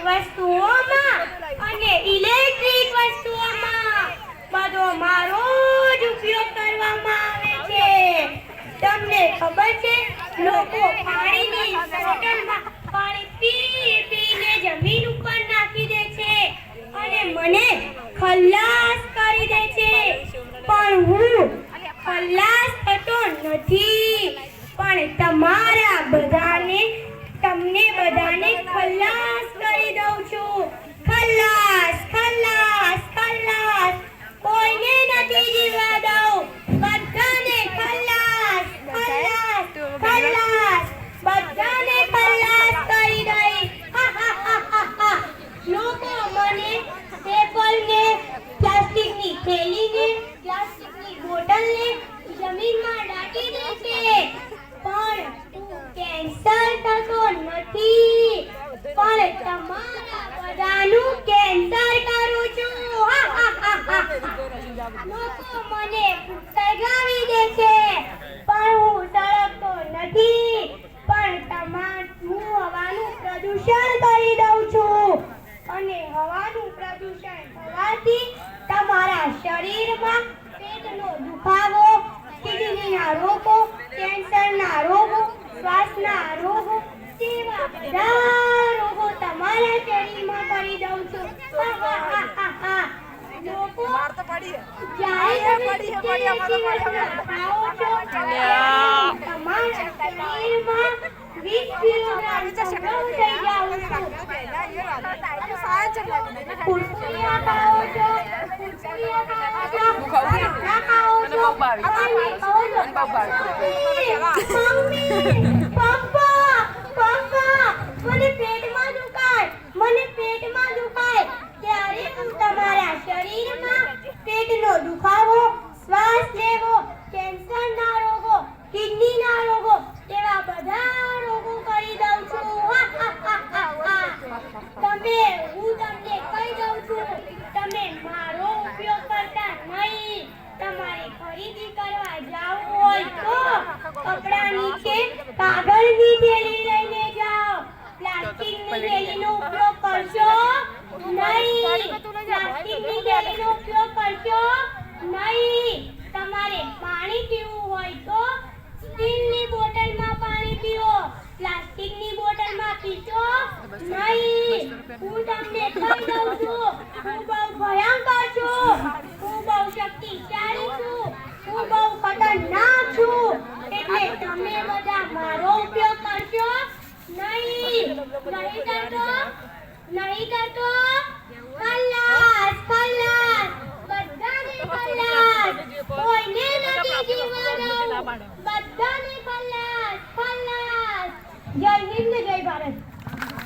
વસ્તુઓમાં અને ઇલેક્ટ્રિક વસ્તુઓમાં બધો મારો જ ઉપયોગ કરવામાં આવે છે. તમને ખબર છે લોકો પાણીની બોટલમાં પાણી પીને જમીન ઉપર નાખી દે છે અને મને ખલ્લાસ કરી દે છે, પણ હું ખલ્લાસ થતો નથી, પણ તમને બધાને ખલ્લાસ કરી દઉં છું. ખલ્લાસ ખલ્લાસ ખલ્લાસ, કોઈને નથી જીવવા દઉં, બધાને ખલ્લાસ ખલ્લાસ ખલ્લાસ, બધાને ખલ્લાસ કરી દઈશ. લોકો મને પેપરને, પ્લાસ્ટિકની થેલીને, પ્લાસ્ટિકની બોટલને જમીનમાં નાખી દે છે, પણ કેન્સર થતો નથી, પણ તમારા બધાનું કેન્સર કરું છું. લોકો મને સળગાવી દે છે, પણ હું સળગતો નથી, પણ હું હવાનું પ્રદૂષણ કરી દઉં છું, અને હવાનું પ્રદૂષણ થવાથી તમારા શરીરમાં પેટનો દુખાવો, કિડનીના રોગો, કેન્સરના રોગો, શ્વાસના રોગો જેવા બધા રોગો તમારા શરીરમાં કરી દઉં છું. લોકો જ્યારે તમારા શરીરમાં 20 કિલોગ્રામ સંગ્રહ થઈ જાઉં છું. કુરકુરિયા ખાઓ છો, મને પેટમાં દુખાય ત્યારે હું તમારા શરીરમાં પેટનો દુખાવો, શ્વાસ લેવો, કેન્સરના રોગો, કિડનીના રોગો એવા બધા રોગો કરી દઉં છું. હું તમને કહી દઉં છું, તમે મારો ઉપયોગ કરતા નહીં. તમારે ખરીદી કરવા જાવું હોય તો કપડાની કે કાગળની થેલી લઈને જાઓ. પ્લાસ્ટિકની થેલીનો ઉપયોગ કરશો નહીં. પ્લાસ્ટિકની થેલીનો ઉપયોગ કરશો નહીં. તમારે પાણી પીવું હોય તો સ્ટીલની બોટલમાં પાણી પીવો, પ્લાસ્ટિકની બોટલમાં પીશો નહીં. હું તમને કહી દઉં છું, હું બહુ ભયંકર છું, હું બહુ શક્તિશાળી છું, હું બહુ ખતરનાક છું, એટલે તમે બધા મારો ઉપયોગ કરશો નહીં. નહીં કરતો?